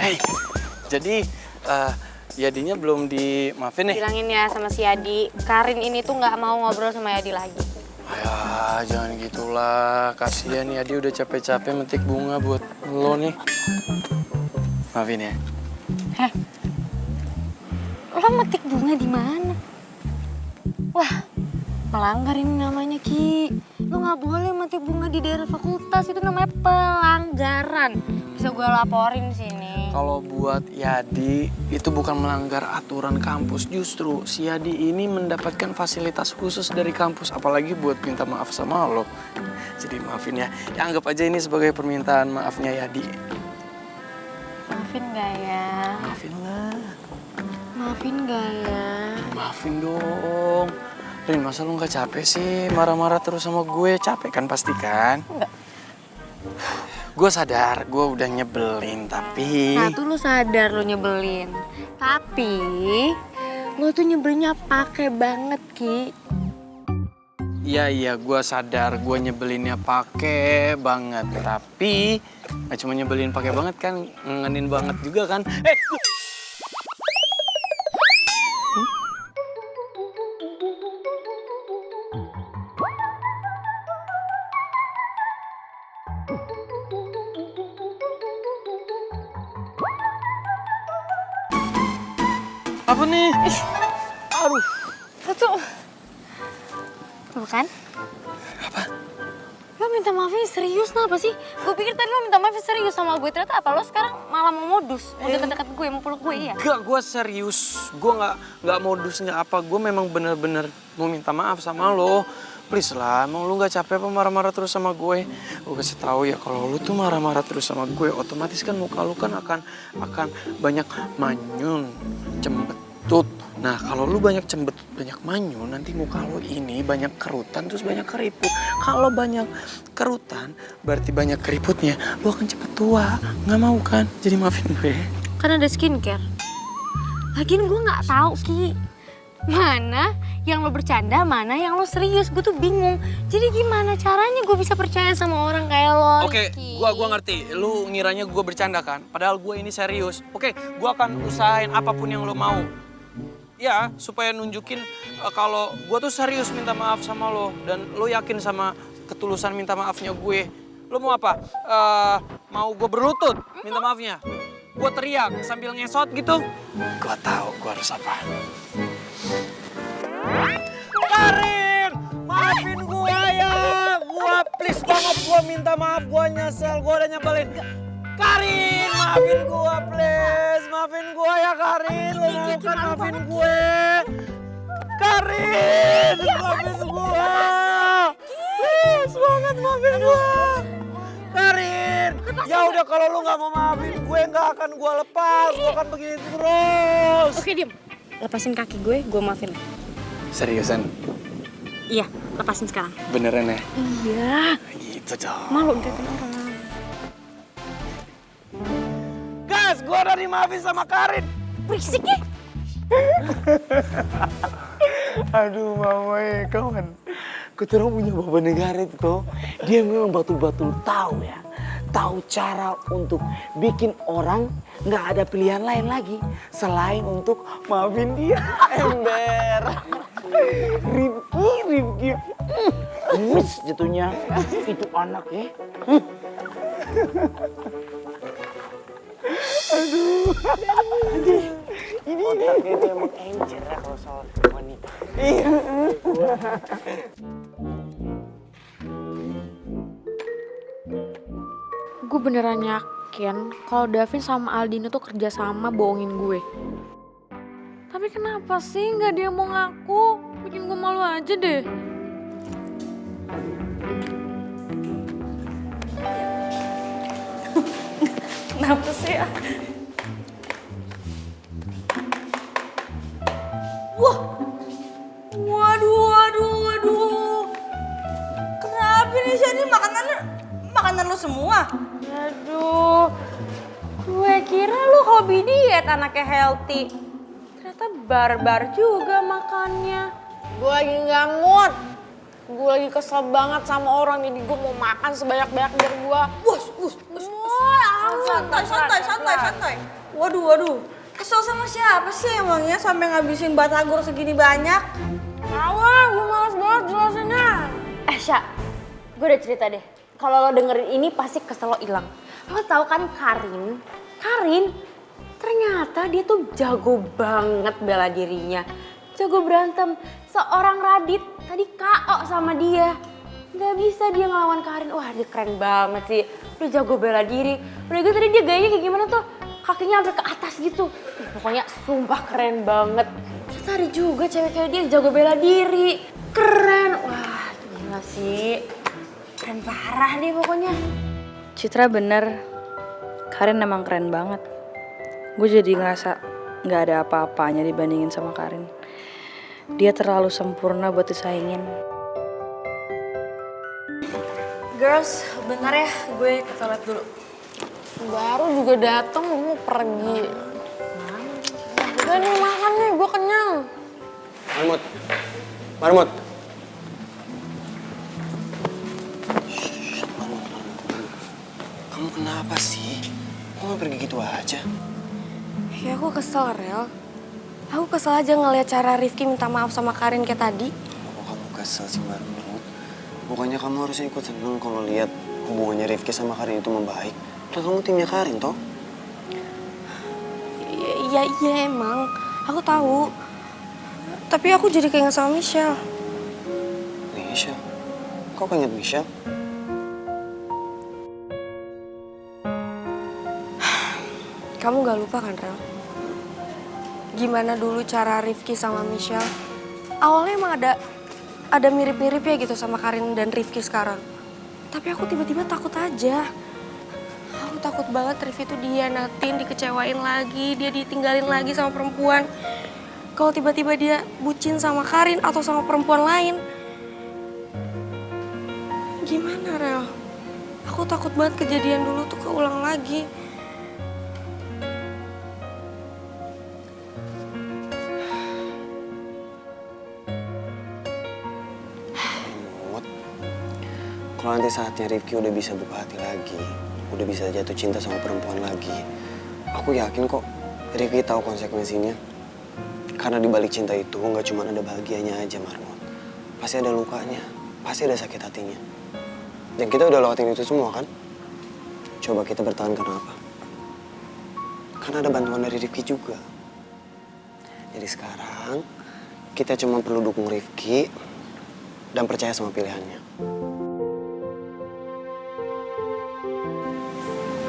Hey, jadi Yadinya belum dimaafin nih? Bilangin ya sama si Yadi, Karin ini tuh nggak mau ngobrol sama Yadi lagi. Ya, jangan gitulah. Kasihan Yadi udah capek-capek metik bunga buat lo nih. Maafin ya. Heh, lo metik bunga di mana? Wah, melanggar ini namanya, Ki. Lo nggak boleh metik bunga di daerah fakultas, itu namanya pelanggaran. Bisa gue laporin sini. Kalau buat Yadi, itu bukan melanggar aturan kampus. Justru si Yadi ini mendapatkan fasilitas khusus dari kampus. Apalagi buat minta maaf sama lo. Jadi maafin ya. Ya anggap aja ini sebagai permintaan maafnya Yadi. Maafin gak ya? Maafin lah. Maafin gak ya? Maafin dong. Rin, masa lu gak capek sih marah-marah terus sama gue? Capek kan pasti kan? Enggak. Gue sadar, gue udah nyebelin, tapi... Nah tuh lo sadar lo nyebelin. Tapi lo tuh nyebelinnya pakai banget, Ki. Iya, gue sadar gue nyebelinnya pakai banget. Tapi gak cuma nyebelin pakai banget kan, ngangenin banget juga kan. Apa nih? Aduh. Lo tuh... Tuh kan? Apa? Lo minta maafnya serius, kenapa sih? Gue pikir tadi lo minta maafnya serius sama gue. Ternyata apa? Lo sekarang malah mau modus. Mau deket-deket gue, mau peluk gue, iya? Gak, gue serius. Gue gak modus, gak apa. Gue memang bener-bener mau minta maaf sama lo. Please lah, emang lu gak capek apa marah-marah terus sama gue? Gue kasih tahu ya, kalau lu tuh marah-marah terus sama gue, otomatis kan muka lu kan akan banyak manyun, cembetut. Nah, kalau lu banyak cembetut, banyak manyun, nanti muka lu ini banyak kerutan, terus banyak keriput. Kalau banyak kerutan, berarti banyak keriputnya, lu akan cepet tua. Nggak mau kan? Jadi maafin gue. Kan ada skincare. Lagian gue gak tahu, Ki. Mana yang lo bercanda, mana yang lo serius. Gue tuh bingung. Jadi gimana caranya gue bisa percaya sama orang kayak lo, Oke, Ki? gua ngerti. Lu ngiranya gue bercanda kan? Padahal gue ini serius. Oke, gua akan usahain apapun yang lo mau. Ya, supaya nunjukin kalau gue tuh serius minta maaf sama lo. Dan lo yakin sama ketulusan minta maafnya gue. Lo mau apa? Mau gue berlutut minta maafnya? Gue teriak sambil ngesot gitu? Gue tahu gue harus apa. Karin! Maafin gue ya! Gue please banget, gue minta maaf, gue nyesel, gue udah nyebelin. Karin, maafin gue please, maafin gue ya Karin, lo mau kan maafin gue. Karin, maafin gue. Please banget maafin gue. Karin, ya udah kalau lu nggak mau maafin gue nggak akan gue lepas, gue akan begini terus. Oke, diem. Lepasin kaki gue maafin. Seriusan? Iya, lepasin sekarang. Beneran ya? Iya. Gitu dong. Malu diliatin orang. Gas, gue udah dimaafin sama Karin. Berisik ya? Aduh mama kawan, keturang punya bapak negara itu toh, dia memang betul-betul tahu ya, tahu cara untuk bikin orang nggak ada pilihan lain lagi selain untuk maafin dia. Ember, Rifki, wis jatuhnya itu anak ya. Aduh. Ini otaknya itu emang encer ya kalau soal wanita. Iya. Gue beneran yakin kalau Davin sama Aldino tuh kerja sama bohongin gue. Tapi kenapa sih nggak dia mau ngaku? Bikin gue malu aja deh. Kenapa sih ya? Wah, waduh. Kenapa nih Shani, makanan lu semua? Aduh, gue kira lu hobi diet anaknya healthy. Ternyata barbar juga makannya. Gue lagi nggak mood. Gue lagi kesel banget sama orang, jadi gue mau makan sebanyak-banyak dari gue. Santai. Waduh. Kesel sama siapa sih emangnya sampai ngabisin batagor segini banyak? Awal, gue males banget jelasinnya. Sya, gue udah cerita deh. Kalau lo dengerin ini pasti kesel lo hilang. Lo tau kan Karin, ternyata dia tuh jago banget bela dirinya. Jago berantem. Seorang Radit tadi KO sama dia. Gak bisa dia ngelawan Karin. Wah, dia keren banget sih. Udah jago bela diri. Udah gitu tadi dia gayanya kayak gimana tuh? Kakinya sampai ke atas gitu. Pokoknya sumpah keren banget. Terus ada juga cewek kayak dia jago bela diri. Keren. Wah, gila sih. Keren parah deh pokoknya. Citra bener, Karin emang keren banget. Gue jadi ngerasa gak ada apa-apanya dibandingin sama Karin. Dia terlalu sempurna buat disaingin. Girls, bentar ya, gue ke toilet dulu. Baru juga dateng, mau pergi. Udah nih makan nih, gue kenyang. Marmut. Kamu kenapa sih? Kok nggak pergi gitu aja? Ya aku kesel, Rel. Aku kesel aja ngeliat cara Rifki minta maaf sama Karin kayak tadi. Kok kamu kesel sih Marmut? Bukannya kamu harusnya ikut seneng kalau lihat hubungannya Rifki sama Karin itu membaik. Kan kamu timnya Karin toh? Iya emang. Aku tahu. Tapi aku jadi keinget sama Michelle. Michelle? Kok keinget Michelle? Kamu gak lupa kan, Rel? Gimana dulu cara Rifki sama Michelle? Awalnya emang ada mirip-mirip ya gitu sama Karin dan Rifki sekarang. Tapi aku tiba-tiba takut aja. Aku takut banget Rifki tuh dihianatin, dikecewain lagi, dia ditinggalin lagi sama perempuan. Kalau tiba-tiba dia bucin sama Karin atau sama perempuan lain. Gimana, Rel? Aku takut banget kejadian dulu tuh keulang lagi. Kalau nanti saatnya Rifki udah bisa buka hati lagi, udah bisa jatuh cinta sama perempuan lagi, aku yakin kok Rifki tahu konsekuensinya. Karena di balik cinta itu nggak cuma ada bahagianya aja, Marmut. Pasti ada lukanya, pasti ada sakit hatinya. Dan kita udah lewatin itu semua kan? Coba kita bertahan karena apa? Karena ada bantuan dari Rifki juga. Jadi sekarang kita cuma perlu dukung Rifki dan percaya sama pilihannya.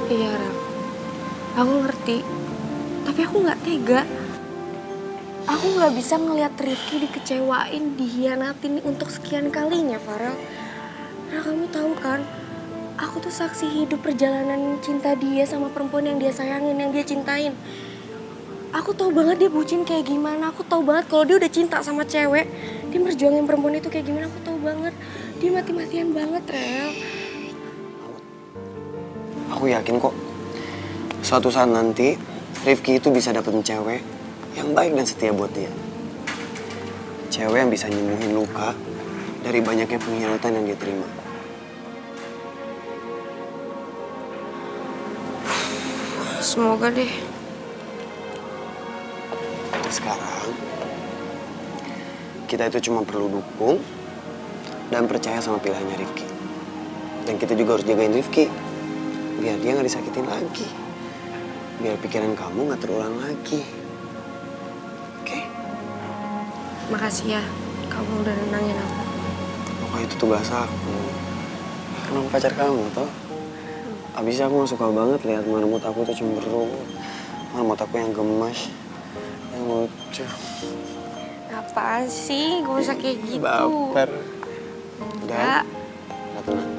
Iya, Rel. Aku ngerti. Tapi aku gak tega. Aku gak bisa ngeliat Rifki dikecewain, dihianatin untuk sekian kalinya, Farel. Nah, kamu tahu kan, aku tuh saksi hidup perjalanan cinta dia sama perempuan yang dia sayangin, yang dia cintain. Aku tahu banget dia bucin kayak gimana. Aku tahu banget kalau dia udah cinta sama cewek, dia merjuangin perempuan itu kayak gimana. Aku tahu banget. Dia mati-matian banget, Rel. Aku yakin kok, suatu saat nanti Rifki itu bisa dapetin cewek yang baik dan setia buat dia. Cewek yang bisa nyembuhin luka dari banyaknya pengkhianatan yang dia terima. Semoga deh. Jadi sekarang, kita itu cuma perlu dukung dan percaya sama pilihannya Rifki. Dan kita juga harus jagain Rifki. Biar dia gak disakitin lagi. Biar pikiran kamu gak terulang lagi. Oke? Makasih ya, kamu udah nenangin aku. Pokoknya itu tugas aku. Karena aku pacar kamu, toh. Abisnya aku gak suka banget lihat marmut aku tuh cemberut. Marmut aku yang gemas, yang lucu. Apaan sih? Gak usah kayak gitu. Baper. Udah? Enggak. Udah tenang.